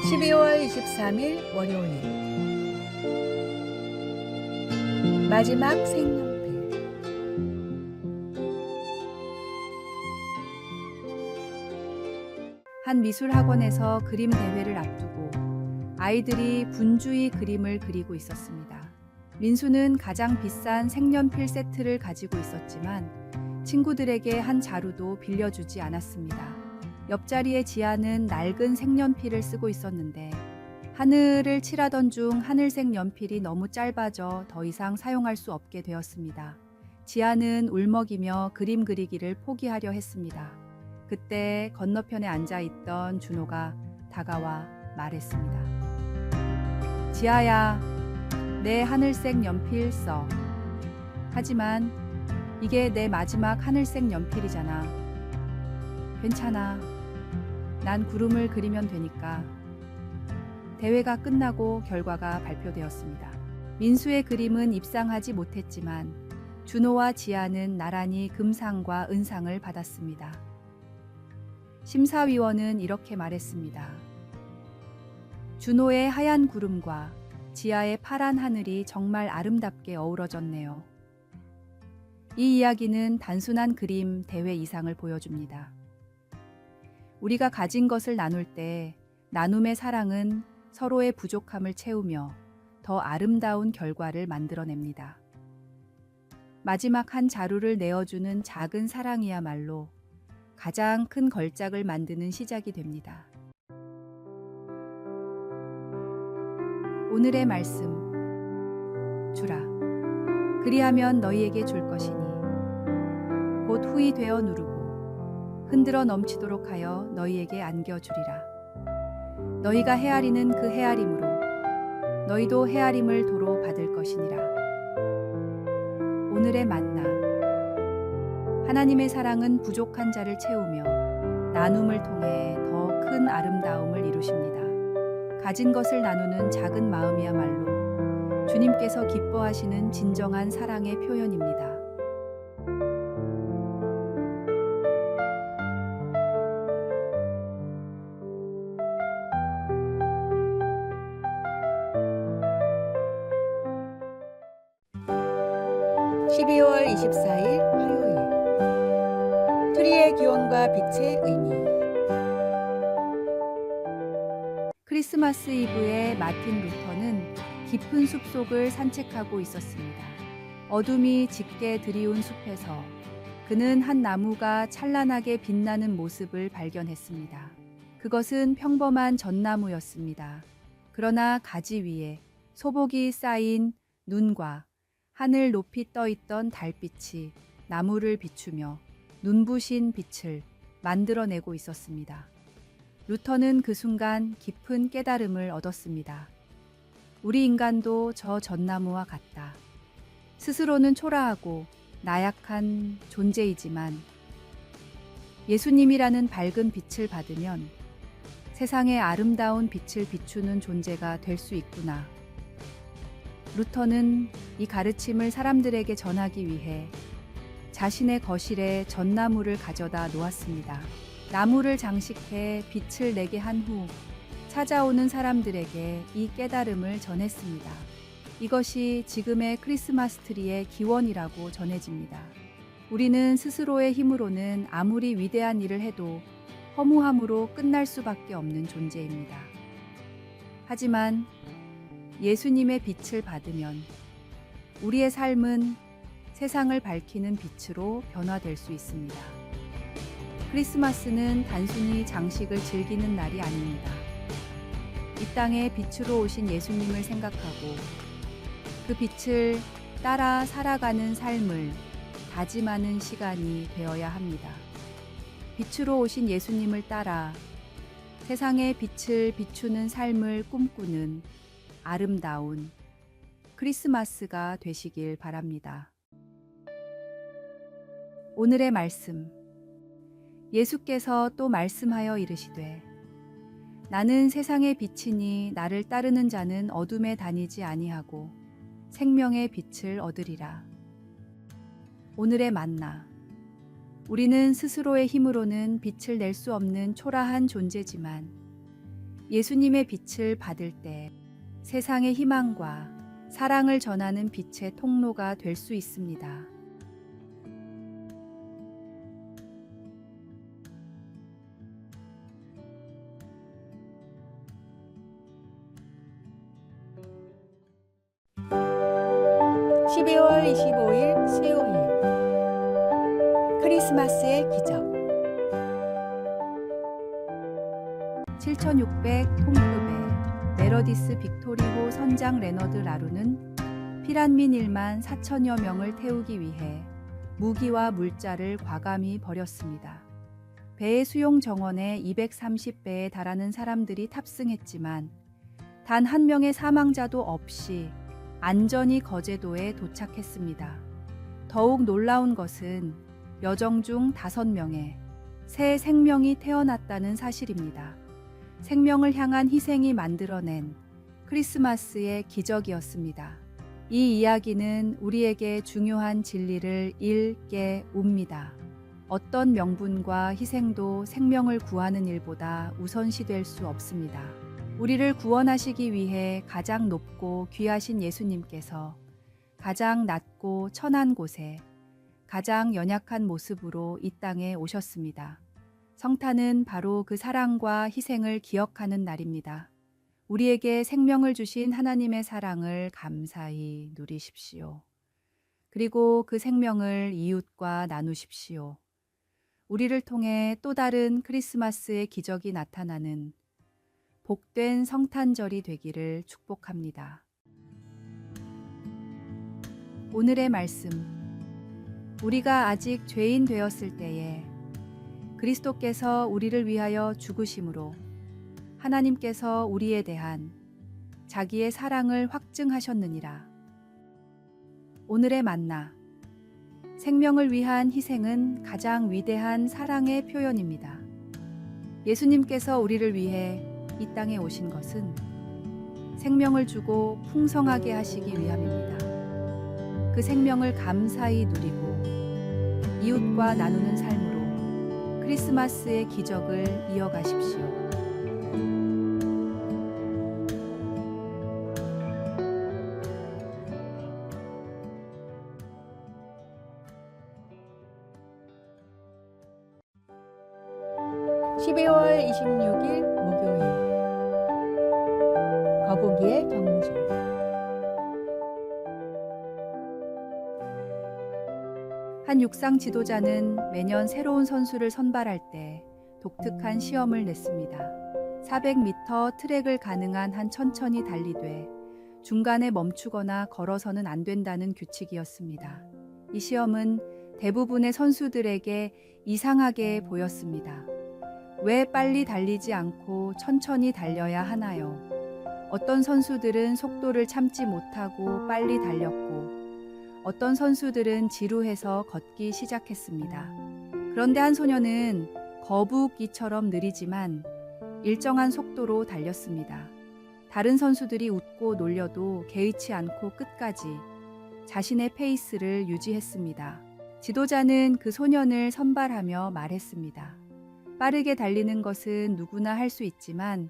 12월 23일 월요일 마지막 색연필. 한 미술학원에서 그림 대회를 앞두고 아이들이 분주히 그림을 그리고 있었습니다. 민수는 가장 비싼 색연필 세트를 가지고 있었지만 친구들에게 한 자루도 빌려주지 않았습니다. 옆자리의 지아는 낡은 색연필을 쓰고 있었는데 하늘을 칠하던 중 하늘색 연필이 너무 짧아져 더 이상 사용할 수 없게 되었습니다. 지아는 울먹이며 그림 그리기를 포기하려 했습니다. 그때 건너편에 앉아있던 준호가 다가와 말했습니다. 지아야, 내 하늘색 연필 써. 하지만 이게 내 마지막 하늘색 연필이잖아. 괜찮아. 난 구름을 그리면 되니까. 대회가 끝나고 결과가 발표되었습니다. 민수의 그림은 입상하지 못했지만 준호와 지아는 나란히 금상과 은상을 받았습니다. 심사위원은 이렇게 말했습니다. 준호의 하얀 구름과 지아의 파란 하늘이 정말 아름답게 어우러졌네요. 이 이야기는 단순한 그림 대회 이상을 보여줍니다. 우리가 가진 것을 나눌 때 나눔의 사랑은 서로의 부족함을 채우며 더 아름다운 결과를 만들어냅니다. 마지막 한 자루를 내어주는 작은 사랑이야말로 가장 큰 걸작을 만드는 시작이 됩니다. 오늘의 말씀. 주라. 그리하면 너희에게 줄 것이니 곧 후이 되어 누르고 흔들어 넘치도록 하여 너희에게 안겨주리라. 너희가 헤아리는 그 헤아림으로 너희도 헤아림을 도로 받을 것이니라. 오늘의 만나. 하나님의 사랑은 부족한 자를 채우며 나눔을 통해 더 큰 아름다움을 이루십니다. 가진 것을 나누는 작은 마음이야말로 주님께서 기뻐하시는 진정한 사랑의 표현입니다. (12월 24일) 화요일. 트리의 기원과 빛의 의미. 크리스마스 이브에 마틴 루터는 깊은 숲속을 산책하고 있었습니다. 어둠이 짙게 드리운 숲에서 그는 한 나무가 찬란하게 빛나는 모습을 발견했습니다. 그것은 평범한 전나무였습니다. 그러나 가지 위에 소복이 쌓인 눈과 하늘 높이 떠있던 달빛이 나무를 비추며 눈부신 빛을 만들어내고 있었습니다. 루터는 그 순간 깊은 깨달음을 얻었습니다. 우리 인간도 저 전나무와 같다. 스스로는 초라하고 나약한 존재이지만 예수님이라는 밝은 빛을 받으면 세상에 아름다운 빛을 비추는 존재가 될 수 있구나. 루터는 이 가르침을 사람들에게 전하기 위해 자신의 거실에 전나무를 가져다 놓았습니다. 나무를 장식해 빛을 내게 한 후 찾아오는 사람들에게 이 깨달음을 전했습니다. 이것이 지금의 크리스마스 트리의 기원이라고 전해집니다. 우리는 스스로의 힘으로는 아무리 위대한 일을 해도 허무함으로 끝날 수밖에 없는 존재입니다. 하지만 예수님의 빛을 받으면 우리의 삶은 세상을 밝히는 빛으로 변화될 수 있습니다. 크리스마스는 단순히 장식을 즐기는 날이 아닙니다. 이 땅에 빛으로 오신 예수님을 생각하고 그 빛을 따라 살아가는 삶을 다짐하는 시간이 되어야 합니다. 빛으로 오신 예수님을 따라 세상의 빛을 비추는 삶을 꿈꾸는 아름다운 크리스마스가 되시길 바랍니다. 오늘의 말씀. 예수께서 또 말씀하여 이르시되 나는 세상의 빛이니 나를 따르는 자는 어둠에 다니지 아니하고 생명의 빛을 얻으리라. 오늘의 만나. 우리는 스스로의 힘으로는 빛을 낼 수 없는 초라한 존재지만 예수님의 빛을 받을 때 세상의 희망과 사랑을 전하는 빛의 통로가 될 수 있습니다. (12월 25일) 수요일 크리스마스의 기적 7600 통급의 메러디스 빅토리호 선장 레너드 라루는 피란민 1만 4천여 명을 태우기 위해 무기와 물자를 과감히 버렸습니다. 배의 수용 정원에 230배에 달하는 사람들이 탑승했지만 단 한 명의 사망자도 없이 안전히 거제도에 도착했습니다. 더욱 놀라운 것은 여정 중 5명의 새 생명이 태어났다는 사실입니다. 생명을 향한 희생이 만들어낸 크리스마스의 기적이었습니다. 이 이야기는 우리에게 중요한 진리를 일깨웁니다. 어떤 명분과 희생도 생명을 구하는 일보다 우선시될 수 없습니다. 우리를 구원하시기 위해 가장 높고 귀하신 예수님께서 가장 낮고 천한 곳에 가장 연약한 모습으로 이 땅에 오셨습니다. 성탄은 바로 그 사랑과 희생을 기억하는 날입니다. 우리에게 생명을 주신 하나님의 사랑을 감사히 누리십시오. 그리고 그 생명을 이웃과 나누십시오. 우리를 통해 또 다른 크리스마스의 기적이 나타나는 복된 성탄절이 되기를 축복합니다. 오늘의 말씀. 우리가 아직 죄인 되었을 때에 그리스도께서 우리를 위하여 죽으심으로 하나님께서 우리에 대한 자기의 사랑을 확증하셨느니라. 오늘의 만나. 생명을 위한 희생은 가장 위대한 사랑의 표현입니다. 예수님께서 우리를 위해 이 땅에 오신 것은 생명을 주고 풍성하게 하시기 위함입니다. 그 생명을 감사히 누리고 이웃과 나누는 삶으로 크리스마스의 기적을 이어가십시오. (12월 26일) 목요일 거북이의 경주 한 육상 지도자는 매년 새로운 선수를 선발할 때 독특한 시험을 냈습니다. 400m 트랙을 가능한 한 천천히 달리되 중간에 멈추거나 걸어서는 안 된다는 규칙이었습니다. 이 시험은 대부분의 선수들에게 이상하게 보였습니다. 왜 빨리 달리지 않고 천천히 달려야 하나요? 어떤 선수들은 속도를 참지 못하고 빨리 달렸고 어떤 선수들은 지루해서 걷기 시작했습니다. 그런데 한 소녀는 거북이처럼 느리지만 일정한 속도로 달렸습니다. 다른 선수들이 웃고 놀려도 개의치 않고 끝까지 자신의 페이스를 유지했습니다. 지도자는 그 소년을 선발하며 말했습니다. 빠르게 달리는 것은 누구나 할 수 있지만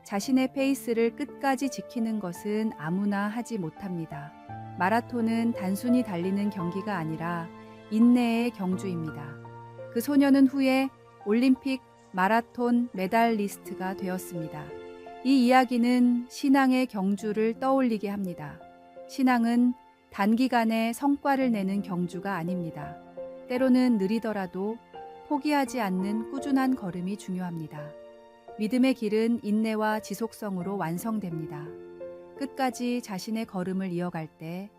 자신의 페이스를 끝까지 지키는 것은 아무나 하지 못합니다. 마라톤은 단순히 달리는 경기가 아니라 인내의 경주입니다. 그 소녀는 후에 올림픽 마라톤 메달리스트가 되었습니다. 이 이야기는 신앙의 경주를 떠올리게 합니다. 신앙은 단기간에 성과를 내는 경주가 아닙니다. 때로는 느리더라도 포기하지 않는 꾸준한 걸음이 중요합니다. 믿음의 길은 인내와 지속성으로 완성됩니다. 끝까지 자신의 걸음을 이어갈 때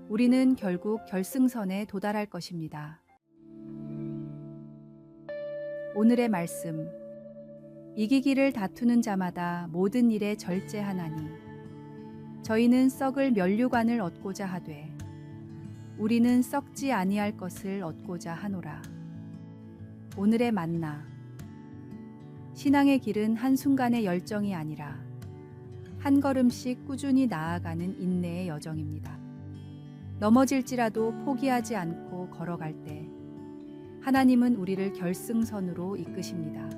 우리는 결국 결승선에 도달할 것입니다. 오늘의 말씀. 이기기를 다투는 자마다 모든 일에 절제하나니 저희는 썩을 면류관을 얻고자 하되 우리는 썩지 아니할 것을 얻고자 하노라. 오늘의 만나. 신앙의 길은 한순간의 열정이 아니라 한 걸음씩 꾸준히 나아가는 인내의 여정입니다. 넘어질지라도 포기하지 않고 걸어갈 때 하나님은 우리를 결승선으로 이끄십니다.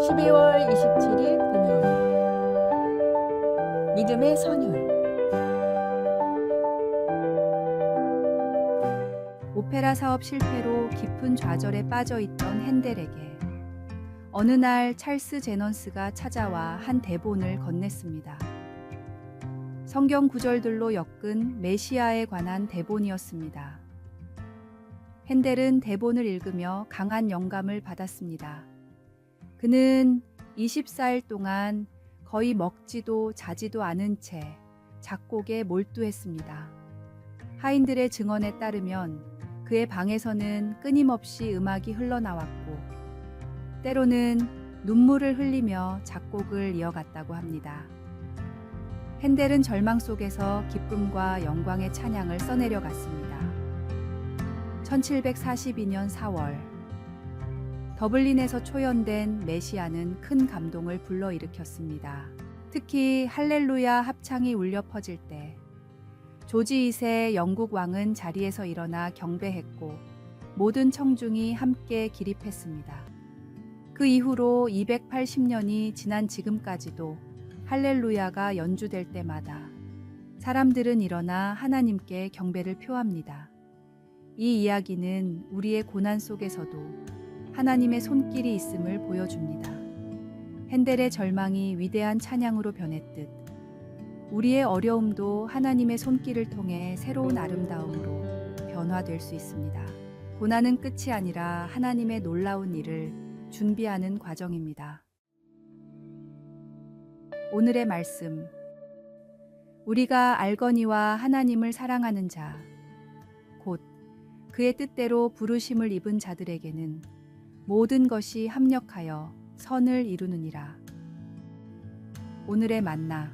(12월 27일) 금요일. 믿음의 선율. 오페라 사업 실패로 깊은 좌절에 빠져 있던 핸델에게 어느 날 찰스 제넌스가 찾아와 한 대본을 건넸습니다. 성경 구절들로 엮은 메시아에 관한 대본이었습니다. 핸델은 대본을 읽으며 강한 영감을 받았습니다. 그는 24일 동안 거의 먹지도 자지도 않은 채 작곡에 몰두했습니다. 하인들의 증언에 따르면 그의 방에서는 끊임없이 음악이 흘러나왔고 때로는 눈물을 흘리며 작곡을 이어갔다고 합니다. 핸델은 절망 속에서 기쁨과 영광의 찬양을 써내려갔습니다. 1742년 4월 더블린에서 초연된 메시아는 큰 감동을 불러일으켰습니다. 특히 할렐루야 합창이 울려 퍼질 때 조지 2세 영국 왕은 자리에서 일어나 경배했고 모든 청중이 함께 기립했습니다. 그 이후로 280년이 지난 지금까지도 할렐루야가 연주될 때마다 사람들은 일어나 하나님께 경배를 표합니다. 이 이야기는 우리의 고난 속에서도 하나님의 손길이 있음을 보여줍니다. 핸델의 절망이 위대한 찬양으로 변했듯 우리의 어려움도 하나님의 손길을 통해 새로운 아름다움으로 변화될 수 있습니다. 고난은 끝이 아니라 하나님의 놀라운 일을 준비하는 과정입니다. 오늘의 말씀. 우리가 알거니와 하나님을 사랑하는 자, 곧 그의 뜻대로 부르심을 입은 자들에게는 모든 것이 합력하여 선을 이루느니라. 오늘의 만나.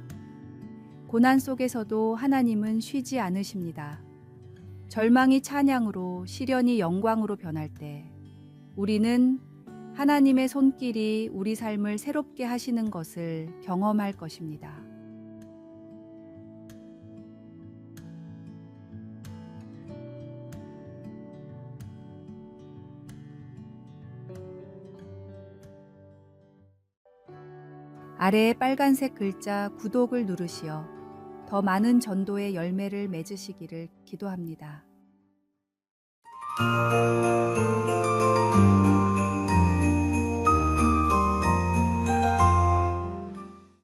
고난 속에서도 하나님은 쉬지 않으십니다. 절망이 찬양으로, 시련이 영광으로 변할 때 우리는 하나님의 손길이 우리 삶을 새롭게 하시는 것을 경험할 것입니다. 아래의 빨간색 글자 구독을 누르시어 더 많은 전도의 열매를 맺으시기를 기도합니다.